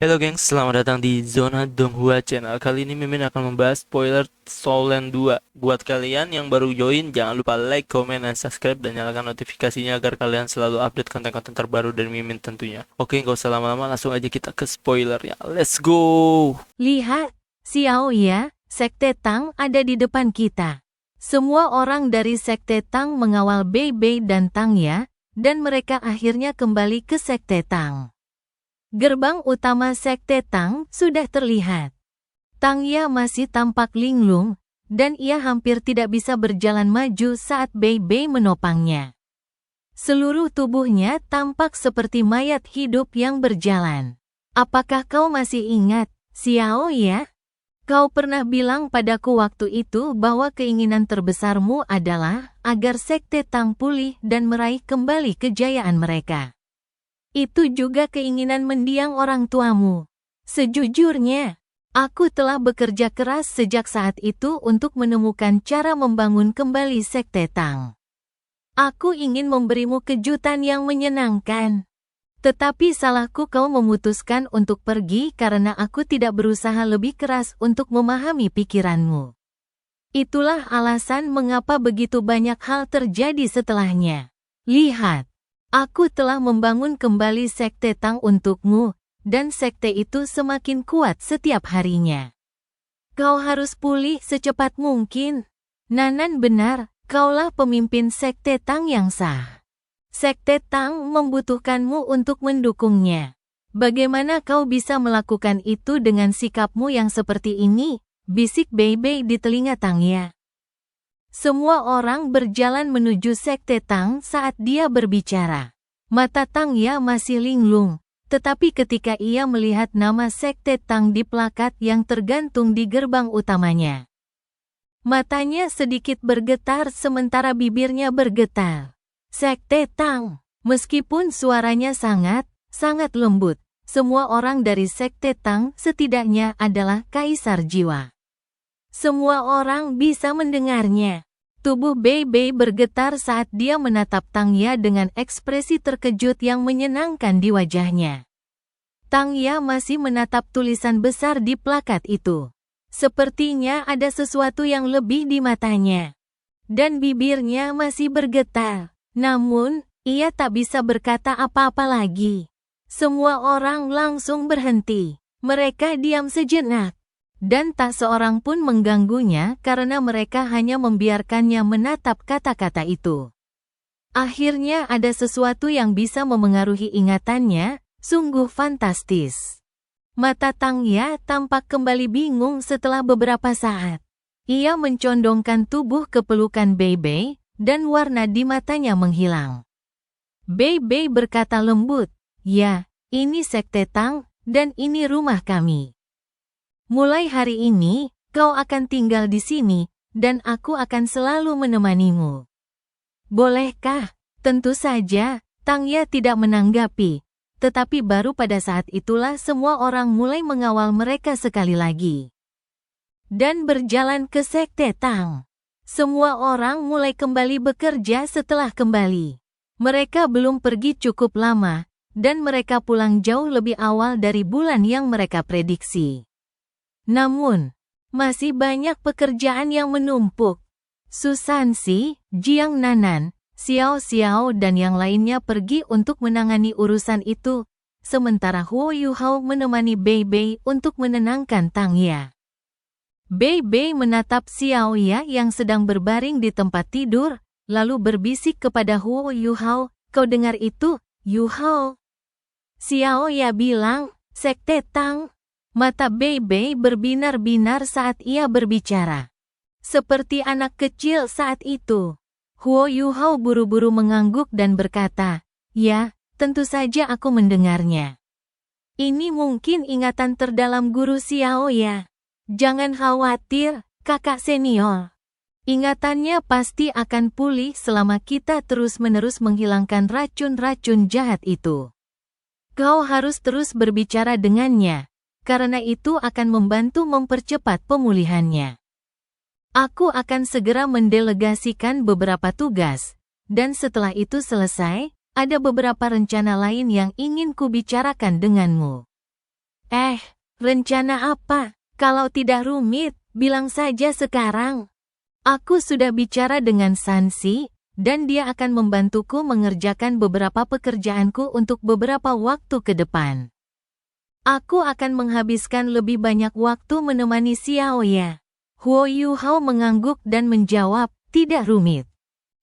Halo gengs, selamat datang di Zona Donghua Channel. Kali ini Mimin akan membahas spoiler Soulland 2. Buat kalian yang baru join, jangan lupa like, comment, dan subscribe, dan nyalakan notifikasinya agar kalian selalu update konten-konten terbaru dari Mimin tentunya. Oke, nggak usah lama-lama, langsung aja kita ke spoilernya. Let's go! Lihat, Xiao ya, Sekte Tang ada di depan kita. Semua orang dari Sekte Tang mengawal Bei Bei dan Tang ya, dan mereka akhirnya kembali ke Sekte Tang. Gerbang utama Sekte Tang sudah terlihat. Tang Ya masih tampak linglung, dan ia hampir tidak bisa berjalan maju saat Bei Bei menopangnya. Seluruh tubuhnya tampak seperti mayat hidup yang berjalan. Apakah kau masih ingat, Xiao ya? Kau pernah bilang padaku waktu itu bahwa keinginan terbesarmu adalah agar Sekte Tang pulih dan meraih kembali kejayaan mereka. Itu juga keinginan mendiang orang tuamu. Sejujurnya, aku telah bekerja keras sejak saat itu untuk menemukan cara membangun kembali Sekte Tang. Aku ingin memberimu kejutan yang menyenangkan. Tetapi salahku kau memutuskan untuk pergi karena aku tidak berusaha lebih keras untuk memahami pikiranmu. Itulah alasan mengapa begitu banyak hal terjadi setelahnya. Lihat. Aku telah membangun kembali Sekte Tang untukmu, dan sekte itu semakin kuat setiap harinya. Kau harus pulih secepat mungkin. Nanan benar, kaulah pemimpin Sekte Tang yang sah. Sekte Tang membutuhkanmu untuk mendukungnya. Bagaimana kau bisa melakukan itu dengan sikapmu yang seperti ini? Bisik Bei Bei di telinga Tang Ya. Semua orang berjalan menuju Sekte Tang saat dia berbicara. Mata Tang Ya masih linglung, tetapi ketika ia melihat nama Sekte Tang di plakat yang tergantung di gerbang utamanya, matanya sedikit bergetar sementara bibirnya bergetar. Sekte Tang, meskipun suaranya sangat lembut, semua orang dari Sekte Tang setidaknya adalah kaisar jiwa. Semua orang bisa mendengarnya. Tubuh Bei Bei bergetar saat dia menatap Tang Ya dengan ekspresi terkejut yang menyenangkan di wajahnya. Tang Ya masih menatap tulisan besar di plakat itu. Sepertinya ada sesuatu yang lebih di matanya. Dan bibirnya masih bergetar. Namun, ia tak bisa berkata apa-apa lagi. Semua orang langsung berhenti. Mereka diam sejenak. Dan tak seorang pun mengganggunya karena mereka hanya membiarkannya menatap kata-kata itu. Akhirnya ada sesuatu yang bisa memengaruhi ingatannya, sungguh fantastis. Mata Tang Ya tampak kembali bingung setelah beberapa saat. Ia mencondongkan tubuh ke pelukan Bei Bei, dan warna di matanya menghilang. Bei Bei berkata lembut, "Ya, ini Sekte Tang, dan ini rumah kami. Mulai hari ini, kau akan tinggal di sini, dan aku akan selalu menemanimu." Bolehkah? Tentu saja, Tang Ya tidak menanggapi. Tetapi baru pada saat itulah semua orang mulai mengawal mereka sekali lagi. Dan berjalan ke Sekte Tang. Semua orang mulai kembali bekerja setelah kembali. Mereka belum pergi cukup lama, dan mereka pulang jauh lebih awal dari bulan yang mereka prediksi. Namun, masih banyak pekerjaan yang menumpuk. Susansi, Jiang Nanan, Xiao Xiao dan yang lainnya pergi untuk menangani urusan itu, sementara Huo Yuhao menemani Bei Bei untuk menenangkan Tang Ya. Bei Bei menatap Xiao Ya yang sedang berbaring di tempat tidur, lalu berbisik kepada Huo Yuhao, "Kau dengar itu, Yuhao?" Xiao Ya bilang, "Sekte Tang." Mata Bei Bei berbinar-binar saat ia berbicara. Seperti anak kecil saat itu. Huo Yuhao buru-buru mengangguk dan berkata, "Ya, tentu saja aku mendengarnya. Ini mungkin ingatan terdalam guru Xiao ya. Jangan khawatir, kakak senior. Ingatannya pasti akan pulih selama kita terus-menerus menghilangkan racun-racun jahat itu. Kau harus terus berbicara dengannya. Karena itu akan membantu mempercepat pemulihannya. Aku akan segera mendelegasikan beberapa tugas, dan setelah itu selesai, ada beberapa rencana lain yang ingin kubicarakan denganmu." Rencana apa? Kalau tidak rumit, bilang saja sekarang. Aku sudah bicara dengan Sansi, dan dia akan membantuku mengerjakan beberapa pekerjaanku untuk beberapa waktu ke depan. Aku akan menghabiskan lebih banyak waktu menemani Xiaoya. Huo Yuhao mengangguk dan menjawab, tidak rumit.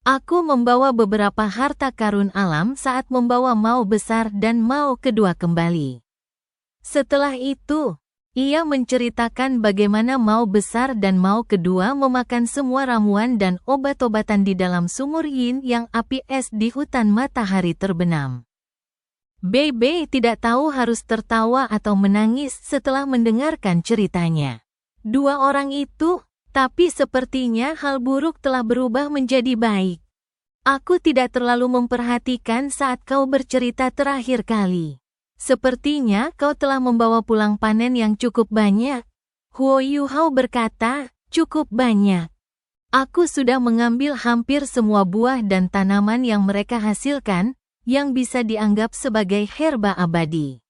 Aku membawa beberapa harta karun alam saat membawa Mao besar dan Mao kedua kembali. Setelah itu, ia menceritakan bagaimana Mao besar dan Mao kedua memakan semua ramuan dan obat-obatan di dalam sumur yin yang api es di hutan matahari terbenam. Bei tidak tahu harus tertawa atau menangis setelah mendengarkan ceritanya. Dua orang itu, tapi sepertinya hal buruk telah berubah menjadi baik. Aku tidak terlalu memperhatikan saat kau bercerita terakhir kali. Sepertinya kau telah membawa pulang panen yang cukup banyak. Huo Yuhao berkata, cukup banyak. Aku sudah mengambil hampir semua buah dan tanaman yang mereka hasilkan, yang bisa dianggap sebagai herba abadi.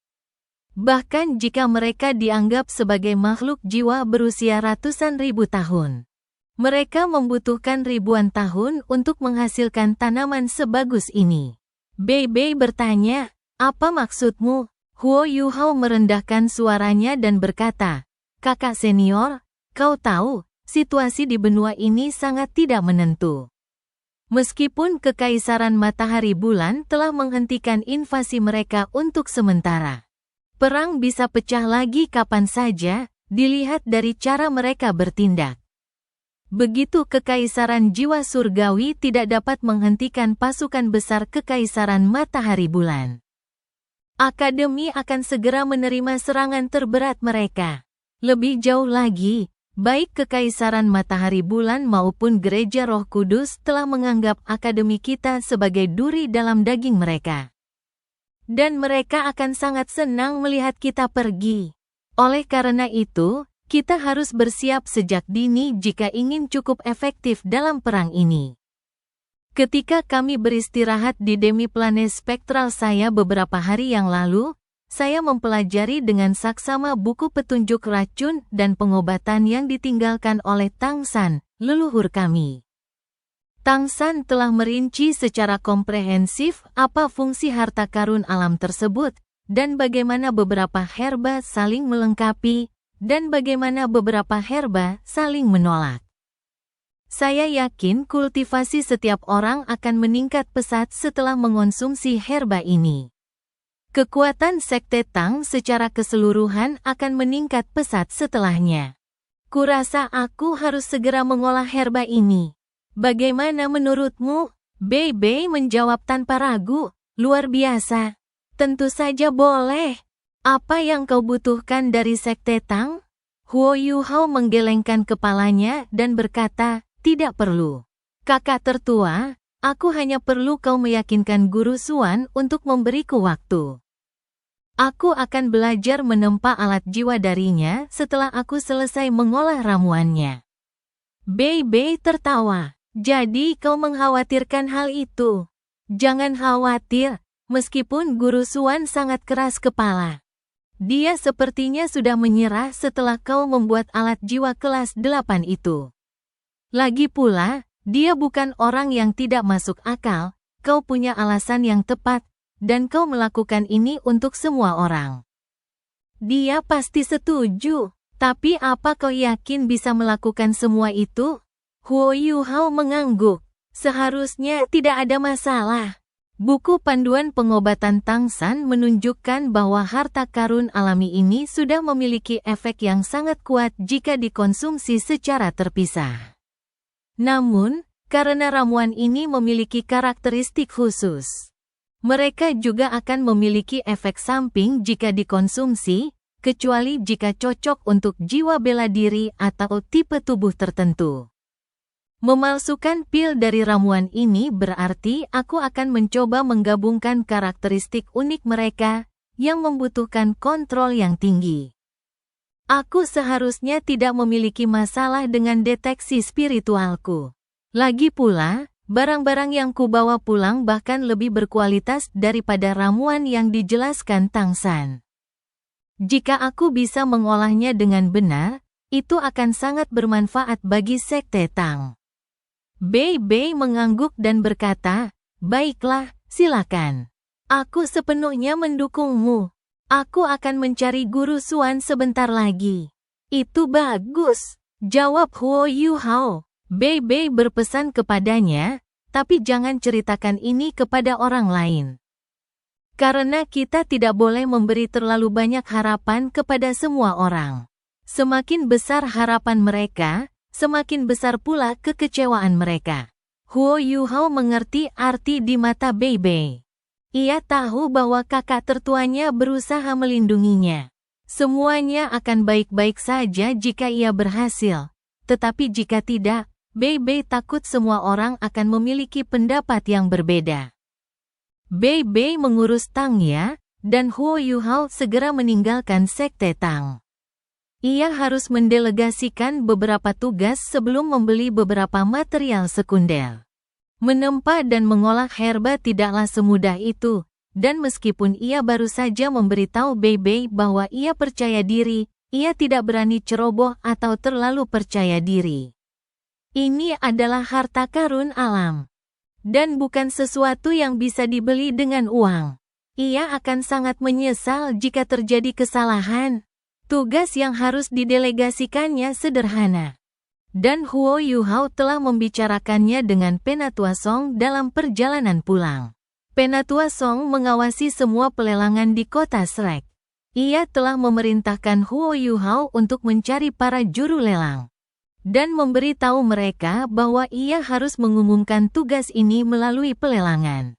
Bahkan jika mereka dianggap sebagai makhluk jiwa berusia ratusan ribu tahun. Mereka membutuhkan ribuan tahun untuk menghasilkan tanaman sebagus ini. Bei bertanya, apa maksudmu? Huo Yuhao merendahkan suaranya dan berkata, kakak senior, kau tahu, situasi di benua ini sangat tidak menentu. Meskipun Kekaisaran Matahari Bulan telah menghentikan invasi mereka untuk sementara. Perang bisa pecah lagi kapan saja, dilihat dari cara mereka bertindak. Begitu Kekaisaran Jiwa Surgawi tidak dapat menghentikan pasukan besar Kekaisaran Matahari Bulan. Akademi akan segera menerima serangan terberat mereka. Lebih jauh lagi, baik Kekaisaran Matahari Bulan maupun Gereja Roh Kudus telah menganggap akademi kita sebagai duri dalam daging mereka. Dan mereka akan sangat senang melihat kita pergi. Oleh karena itu, kita harus bersiap sejak dini jika ingin cukup efektif dalam perang ini. Ketika kami beristirahat di demi-planet spektral saya beberapa hari yang lalu, saya mempelajari dengan saksama buku petunjuk racun dan pengobatan yang ditinggalkan oleh Tang San, leluhur kami. Tang San telah merinci secara komprehensif apa fungsi harta karun alam tersebut, dan bagaimana beberapa herba saling melengkapi, dan bagaimana beberapa herba saling menolak. Saya yakin kultivasi setiap orang akan meningkat pesat setelah mengonsumsi herba ini. Kekuatan Sekte Tang secara keseluruhan akan meningkat pesat setelahnya. Kurasa aku harus segera mengolah herba ini. Bagaimana menurutmu? Bei menjawab tanpa ragu, luar biasa. Tentu saja boleh. Apa yang kau butuhkan dari Sekte Tang? Huo Yuhao menggelengkan kepalanya dan berkata, tidak perlu. Kakak tertua, aku hanya perlu kau meyakinkan Guru Xuan untuk memberiku waktu. Aku akan belajar menempa alat jiwa darinya setelah aku selesai mengolah ramuannya. Bei tertawa. Jadi kau mengkhawatirkan hal itu? Jangan khawatir, meskipun Guru Xuan sangat keras kepala. Dia sepertinya sudah menyerah setelah kau membuat alat jiwa kelas 8 itu. Lagi pula, dia bukan orang yang tidak masuk akal, kau punya alasan yang tepat, dan kau melakukan ini untuk semua orang. Dia pasti setuju, tapi apa kau yakin bisa melakukan semua itu? Huo Yuhao mengangguk, seharusnya tidak ada masalah. Buku panduan pengobatan Tang San menunjukkan bahwa harta karun alami ini sudah memiliki efek yang sangat kuat jika dikonsumsi secara terpisah. Namun, karena ramuan ini memiliki karakteristik khusus, mereka juga akan memiliki efek samping jika dikonsumsi, kecuali jika cocok untuk jiwa bela diri atau tipe tubuh tertentu. Memalsukan pil dari ramuan ini berarti aku akan mencoba menggabungkan karakteristik unik mereka yang membutuhkan kontrol yang tinggi. Aku seharusnya tidak memiliki masalah dengan deteksi spiritualku. Lagi pula, barang-barang yang kubawa pulang bahkan lebih berkualitas daripada ramuan yang dijelaskan Tang San. Jika aku bisa mengolahnya dengan benar, itu akan sangat bermanfaat bagi Sekte Tang. Bei Bei mengangguk dan berkata, baiklah, silakan. Aku sepenuhnya mendukungmu. Aku akan mencari Guru Xuan sebentar lagi. Itu bagus, jawab Huo Yuhao. Bei Bei berpesan kepadanya, tapi jangan ceritakan ini kepada orang lain. Karena kita tidak boleh memberi terlalu banyak harapan kepada semua orang. Semakin besar harapan mereka, semakin besar pula kekecewaan mereka. Huo Yuhao mengerti arti di mata Bei Bei. Ia tahu bahwa kakak tertuanya berusaha melindunginya. Semuanya akan baik-baik saja jika ia berhasil. Tetapi jika tidak, Bei Bei takut semua orang akan memiliki pendapat yang berbeda. Bei Bei mengurus Tang Ya, dan Huo Yuhao segera meninggalkan Sekte Tang. Ia harus mendelegasikan beberapa tugas sebelum membeli beberapa material sekunder. Menempa dan mengolah herba tidaklah semudah itu, dan meskipun ia baru saja memberitahu Bei Bei bahwa ia percaya diri, ia tidak berani ceroboh atau terlalu percaya diri. Ini adalah harta karun alam, dan bukan sesuatu yang bisa dibeli dengan uang. Ia akan sangat menyesal jika terjadi kesalahan. Tugas yang harus didelegasikannya sederhana. Dan Huo Yuhao telah membicarakannya dengan Penatua Song dalam perjalanan pulang. Penatua Song mengawasi semua pelelangan di kota Shrek. Ia telah memerintahkan Huo Yuhao untuk mencari para juru lelang. Dan memberitahu mereka bahwa ia harus mengumumkan tugas ini melalui pelelangan.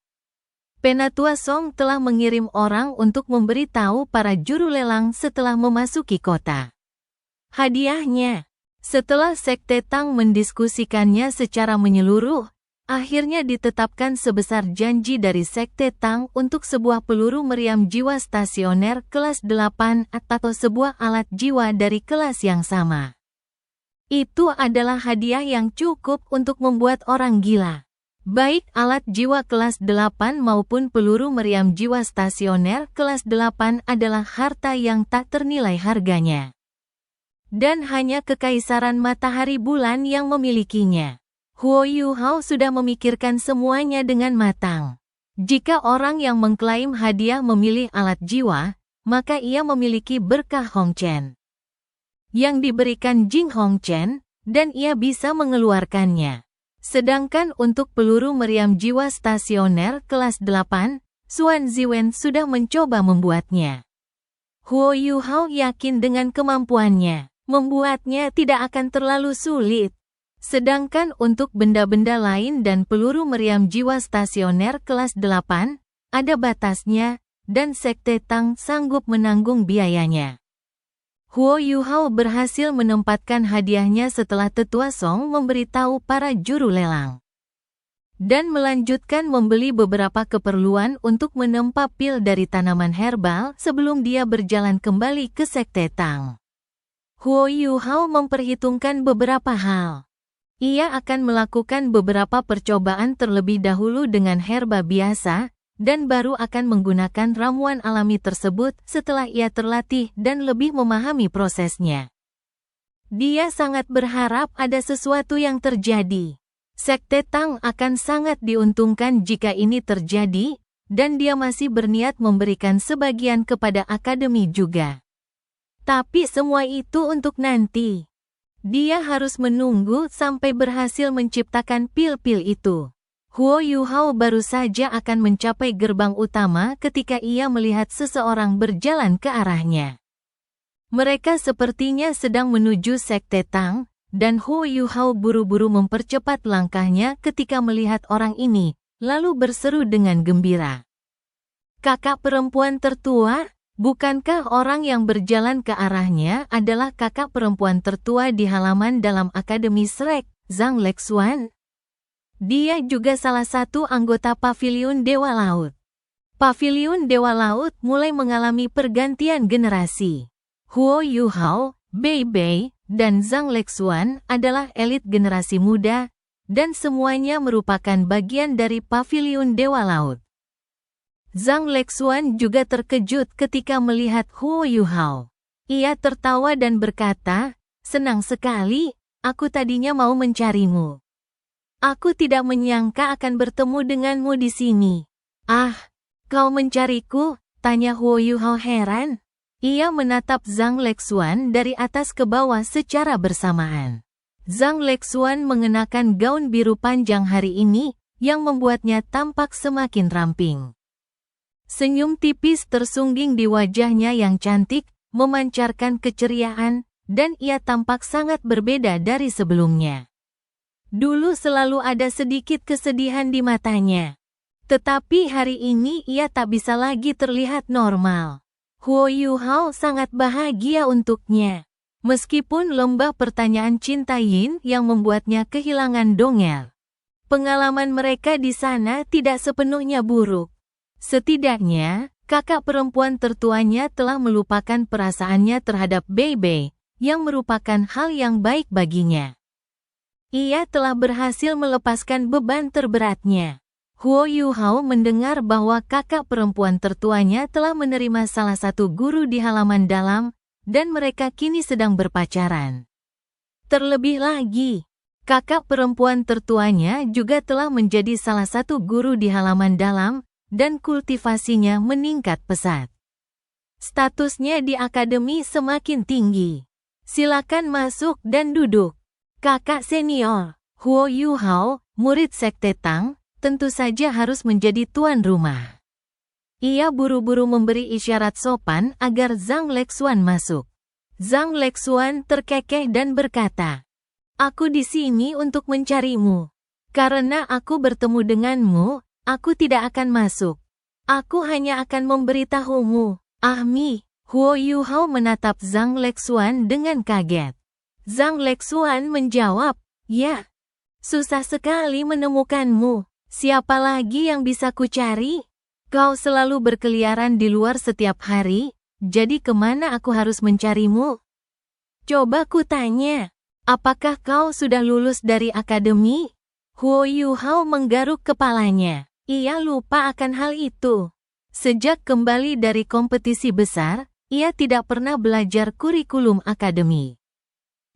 Penatua Song telah mengirim orang untuk memberitahu para juru lelang setelah memasuki kota. Hadiahnya. Setelah Sekte Tang mendiskusikannya secara menyeluruh, akhirnya ditetapkan sebesar janji dari Sekte Tang untuk sebuah peluru meriam jiwa stasioner kelas 8 atau sebuah alat jiwa dari kelas yang sama. Itu adalah hadiah yang cukup untuk membuat orang gila. Baik alat jiwa kelas 8 maupun peluru meriam jiwa stasioner kelas 8 adalah harta yang tak ternilai harganya. Dan hanya Kekaisaran Matahari Bulan yang memilikinya. Huo Yuhao sudah memikirkan semuanya dengan matang. Jika orang yang mengklaim hadiah memilih alat jiwa, maka ia memiliki berkah Hongchen yang diberikan Jing Hongchen, dan ia bisa mengeluarkannya. Sedangkan untuk peluru meriam jiwa stasioner kelas 8, Xuan Ziwen sudah mencoba membuatnya. Huo Yuhao yakin dengan kemampuannya. Membuatnya tidak akan terlalu sulit. Sedangkan untuk benda-benda lain dan peluru meriam jiwa stasioner kelas 8, ada batasnya, dan Sekte Tang sanggup menanggung biayanya. Huo Yuhao berhasil menempatkan hadiahnya setelah Tetua Song memberitahu para juru lelang. Dan melanjutkan membeli beberapa keperluan untuk menempa pil dari tanaman herbal sebelum dia berjalan kembali ke Sekte Tang. Huo Yuhao memperhitungkan beberapa hal. Ia akan melakukan beberapa percobaan terlebih dahulu dengan herba biasa, dan baru akan menggunakan ramuan alami tersebut setelah ia terlatih dan lebih memahami prosesnya. Dia sangat berharap ada sesuatu yang terjadi. Sekte Tang akan sangat diuntungkan jika ini terjadi, dan dia masih berniat memberikan sebagian kepada akademi juga. Tapi semua itu untuk nanti. Dia harus menunggu sampai berhasil menciptakan pil-pil itu. Huo Yuhao baru saja akan mencapai gerbang utama ketika ia melihat seseorang berjalan ke arahnya. Mereka sepertinya sedang menuju Sekte Tang, dan Huo Yuhao buru-buru mempercepat langkahnya ketika melihat orang ini, lalu berseru dengan gembira. Kakak perempuan tertua? Bukankah orang yang berjalan ke arahnya adalah kakak perempuan tertua di halaman dalam Akademi Shrek, Zhang Lexuan? Dia juga salah satu anggota Paviliun Dewa Laut. Paviliun Dewa Laut mulai mengalami pergantian generasi. Huo Yuhao, Bei Bei, dan Zhang Lexuan adalah elit generasi muda, dan semuanya merupakan bagian dari Paviliun Dewa Laut. Zhang Lexuan juga terkejut ketika melihat Huo Yuhao. Ia tertawa dan berkata, "Senang sekali, aku tadinya mau mencarimu. Aku tidak menyangka akan bertemu denganmu di sini." "Ah, kau mencariku?" tanya Huo Yuhao heran. Ia menatap Zhang Lexuan dari atas ke bawah secara bersamaan. Zhang Lexuan mengenakan gaun biru panjang hari ini, yang membuatnya tampak semakin ramping. Senyum tipis tersungging di wajahnya yang cantik, memancarkan keceriaan, dan ia tampak sangat berbeda dari sebelumnya. Dulu selalu ada sedikit kesedihan di matanya. Tetapi hari ini ia tak bisa lagi terlihat normal. Huo Yuhao sangat bahagia untuknya. Meskipun lomba pertanyaan cinta Yin yang membuatnya kehilangan Dongel, pengalaman mereka di sana tidak sepenuhnya buruk. Setidaknya, kakak perempuan tertuanya telah melupakan perasaannya terhadap Bei, yang merupakan hal yang baik baginya. Ia telah berhasil melepaskan beban terberatnya. Huo Yuhao mendengar bahwa kakak perempuan tertuanya telah menerima salah satu guru di halaman dalam, dan mereka kini sedang berpacaran. Terlebih lagi, kakak perempuan tertuanya juga telah menjadi salah satu guru di halaman dalam, dan kultivasinya meningkat pesat. Statusnya di akademi semakin tinggi. "Silakan masuk dan duduk." Kakak senior, Huo Yuhao, murid Sekte Tang, tentu saja harus menjadi tuan rumah. Ia buru-buru memberi isyarat sopan agar Zhang Lexuan masuk. Zhang Lexuan terkekeh dan berkata, "Aku di sini untuk mencarimu. Karena aku bertemu denganmu, aku tidak akan masuk. Aku hanya akan memberitahumu." "Ahmi." Huo Yuhao menatap Zhang Lexuan dengan kaget. Zhang Lexuan menjawab, "Ya, susah sekali menemukanmu. Siapa lagi yang bisa kucari? Kau selalu berkeliaran di luar setiap hari, jadi kemana aku harus mencarimu? Coba kutanya, apakah kau sudah lulus dari akademi?" Huo Yuhao menggaruk kepalanya. Ia lupa akan hal itu. Sejak kembali dari kompetisi besar, ia tidak pernah belajar kurikulum akademi.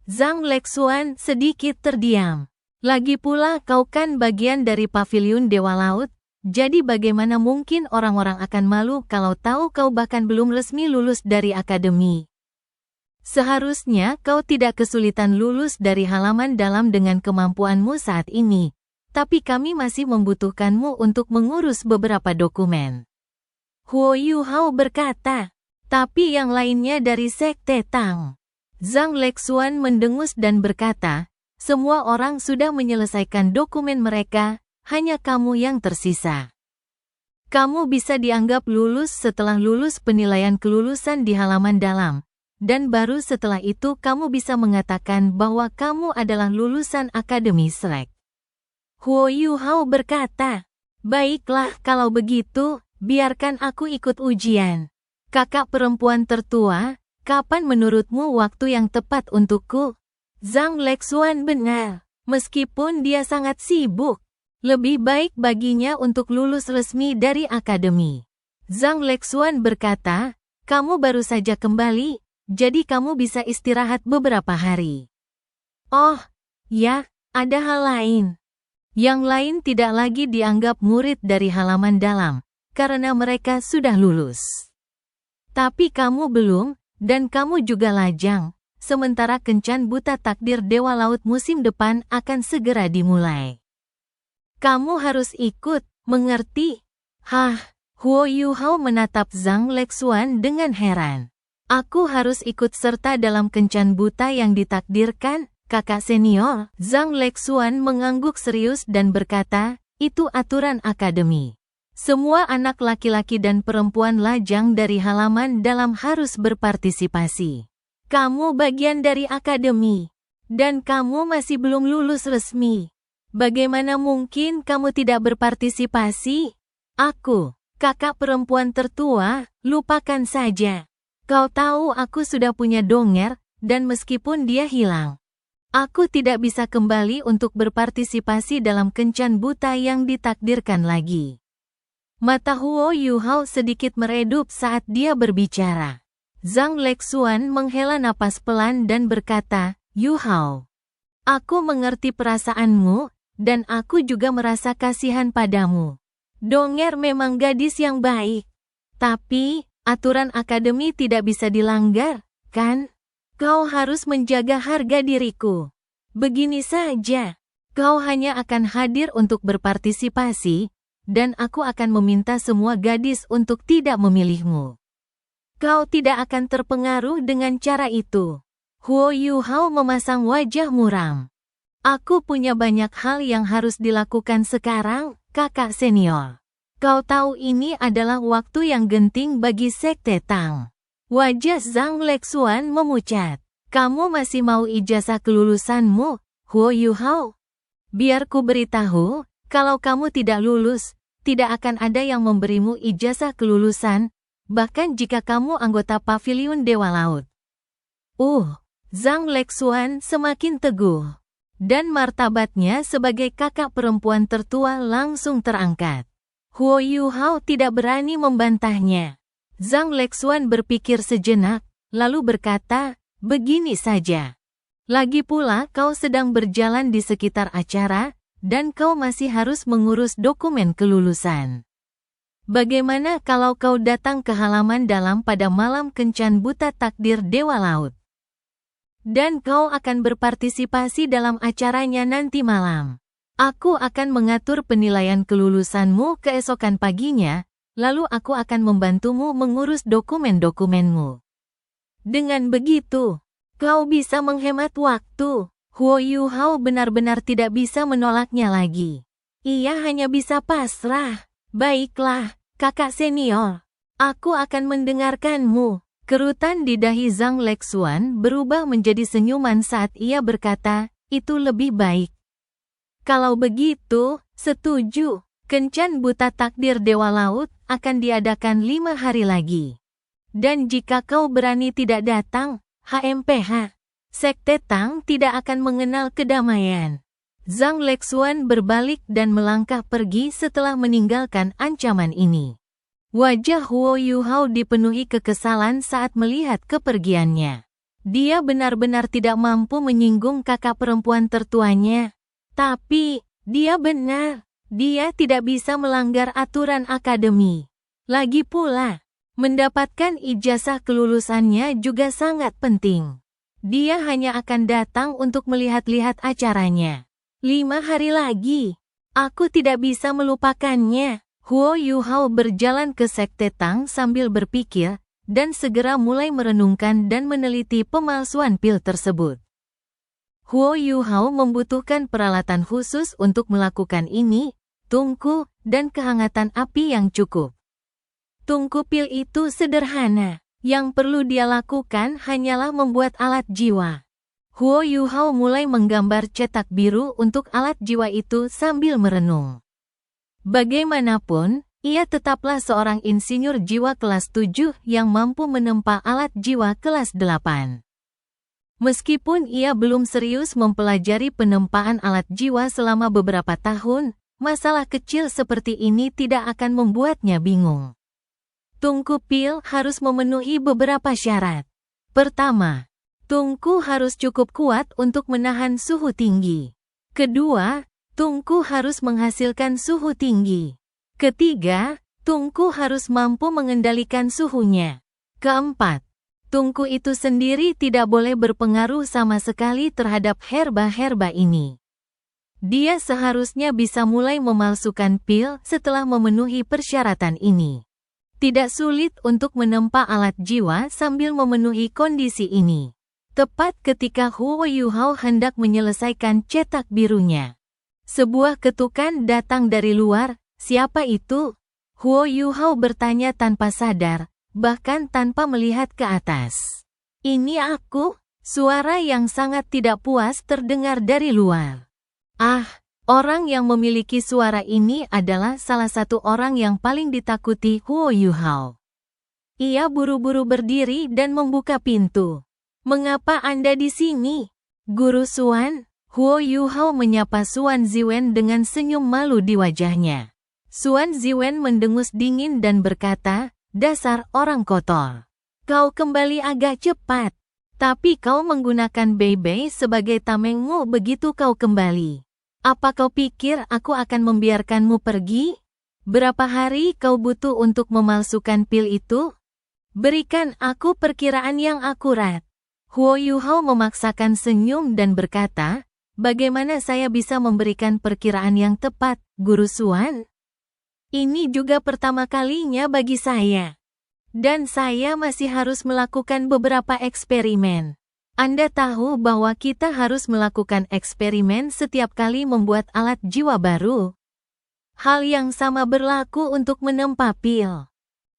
Zhang Lexuan sedikit terdiam. "Lagi pula kau kan bagian dari paviliun Dewa Laut, jadi bagaimana mungkin orang-orang akan malu kalau tahu kau bahkan belum resmi lulus dari akademi? Seharusnya kau tidak kesulitan lulus dari halaman dalam dengan kemampuanmu saat ini, tapi kami masih membutuhkanmu untuk mengurus beberapa dokumen." Huo Yuhao berkata, "Tapi yang lainnya dari Sekte Tang." Zhang Lexuan mendengus dan berkata, "Semua orang sudah menyelesaikan dokumen mereka, hanya kamu yang tersisa. Kamu bisa dianggap lulus setelah lulus penilaian kelulusan di halaman dalam, dan baru setelah itu kamu bisa mengatakan bahwa kamu adalah lulusan Akademi Shrek." Huo Yuhao berkata, "Baiklah kalau begitu, biarkan aku ikut ujian. Kakak perempuan tertua, kapan menurutmu waktu yang tepat untukku?" Zhang Lexuan benar, meskipun dia sangat sibuk, lebih baik baginya untuk lulus resmi dari akademi. Zhang Lexuan berkata, "Kamu baru saja kembali, jadi kamu bisa istirahat beberapa hari." "Oh, ya, ada hal lain." Yang lain tidak lagi dianggap murid dari halaman dalam, karena mereka sudah lulus. Tapi kamu belum, dan kamu juga lajang, sementara kencan buta takdir Dewa Laut musim depan akan segera dimulai. Kamu harus ikut, mengerti? Hah? Huo Yuhao menatap Zhang Lexuan dengan heran. "Aku harus ikut serta dalam kencan buta yang ditakdirkan, kakak senior?" Zhang Lexuan mengangguk serius dan berkata, "Itu aturan akademi. Semua anak laki-laki dan perempuan lajang dari halaman dalam harus berpartisipasi. Kamu bagian dari akademi, dan kamu masih belum lulus resmi. Bagaimana mungkin kamu tidak berpartisipasi? Aku, kakak perempuan tertua, lupakan saja. Kau tahu aku sudah punya Donger, dan meskipun dia hilang, aku tidak bisa kembali untuk berpartisipasi dalam kencan buta yang ditakdirkan lagi." Mata Huo Yuhao sedikit meredup saat dia berbicara. Zhang Lexuan menghela napas pelan dan berkata, Yuhao, aku mengerti perasaanmu, dan aku juga merasa kasihan padamu. Donger memang gadis yang baik. Tapi, aturan akademi tidak bisa dilanggar, kan? Kau harus menjaga harga diriku. Begini saja, kau hanya akan hadir untuk berpartisipasi, dan aku akan meminta semua gadis untuk tidak memilihmu. Kau tidak akan terpengaruh dengan cara itu. Huo Yuhao memasang wajah muram. Aku punya banyak hal yang harus dilakukan sekarang, kakak senior. Kau tahu ini adalah waktu yang genting bagi Sekte Tang. Wajah Zhang Lexuan memucat. Kamu masih mau ijazah kelulusanmu, Huo Yuhao? Biar ku beritahu, kalau kamu tidak lulus, tidak akan ada yang memberimu ijazah kelulusan, bahkan jika kamu anggota Paviliun Dewa Laut. Zhang Lexuan semakin teguh. Dan martabatnya sebagai kakak perempuan tertua langsung terangkat. Huo Yuhao tidak berani membantahnya. Zhang Lexuan berpikir sejenak, lalu berkata, begini saja. Lagi pula kau sedang berjalan di sekitar acara, dan kau masih harus mengurus dokumen kelulusan. Bagaimana kalau kau datang ke halaman dalam pada malam kencan buta takdir Dewa Laut? Dan kau akan berpartisipasi dalam acaranya nanti malam. Aku akan mengatur penilaian kelulusanmu keesokan paginya, lalu aku akan membantumu mengurus dokumen-dokumenmu. Dengan begitu, kau bisa menghemat waktu. Huo Yuhao benar-benar tidak bisa menolaknya lagi. Ia hanya bisa pasrah. Baiklah, kakak senior. Aku akan mendengarkanmu. Kerutan di dahi Zhang Lexuan berubah menjadi senyuman saat ia berkata, itu lebih baik. Kalau begitu, setuju. Kencan buta takdir Dewa Laut akan diadakan 5 hari lagi. Dan jika kau berani tidak datang, HMPH, Sekte Tang tidak akan mengenal kedamaian. Zhang Lexuan berbalik dan melangkah pergi setelah meninggalkan ancaman ini. Wajah Huo Yuhao dipenuhi kekesalan saat melihat kepergiannya. Dia benar-benar tidak mampu menyinggung kakak perempuan tertuanya. Tapi, dia benar. Dia tidak bisa melanggar aturan akademi. Lagi pula, mendapatkan ijazah kelulusannya juga sangat penting. Dia hanya akan datang untuk melihat-lihat acaranya. 5 hari lagi. Aku tidak bisa melupakannya. Huo Yuhao berjalan ke Sekte Tang sambil berpikir, dan segera mulai merenungkan dan meneliti pemalsuan pil tersebut. Huo Yuhao membutuhkan peralatan khusus untuk melakukan ini, tungku, dan kehangatan api yang cukup. Tungku pil itu sederhana, yang perlu dia lakukan hanyalah membuat alat jiwa. Huo Yuhao mulai menggambar cetak biru untuk alat jiwa itu sambil merenung. Bagaimanapun, ia tetaplah seorang insinyur jiwa kelas 7 yang mampu menempa alat jiwa kelas 8. Meskipun ia belum serius mempelajari penempaan alat jiwa selama beberapa tahun, masalah kecil seperti ini tidak akan membuatnya bingung. Tungku pil harus memenuhi beberapa syarat. Pertama, tungku harus cukup kuat untuk menahan suhu tinggi. Kedua, tungku harus menghasilkan suhu tinggi. Ketiga, tungku harus mampu mengendalikan suhunya. Keempat, tungku itu sendiri tidak boleh berpengaruh sama sekali terhadap herba-herba ini. Dia seharusnya bisa mulai memalsukan pil setelah memenuhi persyaratan ini. Tidak sulit untuk menempa alat jiwa sambil memenuhi kondisi ini. Tepat ketika Huo Yuhao hendak menyelesaikan cetak birunya, sebuah ketukan datang dari luar. Siapa itu? Huo Yuhao bertanya tanpa sadar, bahkan tanpa melihat ke atas. Ini aku. Suara yang sangat tidak puas terdengar dari luar. Orang yang memiliki suara ini adalah salah satu orang yang paling ditakuti Huo Yuhao. Ia buru-buru berdiri dan membuka pintu. Mengapa Anda di sini? Guru Xuan? Huo Yuhao menyapa Xuan Ziwen dengan senyum malu di wajahnya. Suan Ziwen mendengus dingin dan berkata, dasar orang kotor. Kau kembali agak cepat. Tapi kau menggunakan Bei sebagai tamengmu begitu kau kembali. Apa kau pikir aku akan membiarkanmu pergi? Berapa hari kau butuh untuk memalsukan pil itu? Berikan aku perkiraan yang akurat. Huo Yuhao memaksakan senyum dan berkata, bagaimana saya bisa memberikan perkiraan yang tepat, Guru Suan? Ini juga pertama kalinya bagi saya. Dan saya masih harus melakukan beberapa eksperimen. Anda tahu bahwa kita harus melakukan eksperimen setiap kali membuat alat jiwa baru. Hal yang sama berlaku untuk menempa pil.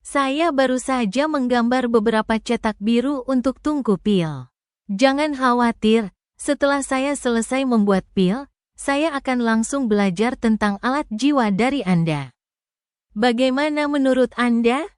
Saya baru saja menggambar beberapa cetak biru untuk tungku pil. Jangan khawatir, setelah saya selesai membuat pil, saya akan langsung belajar tentang alat jiwa dari Anda. Bagaimana menurut Anda?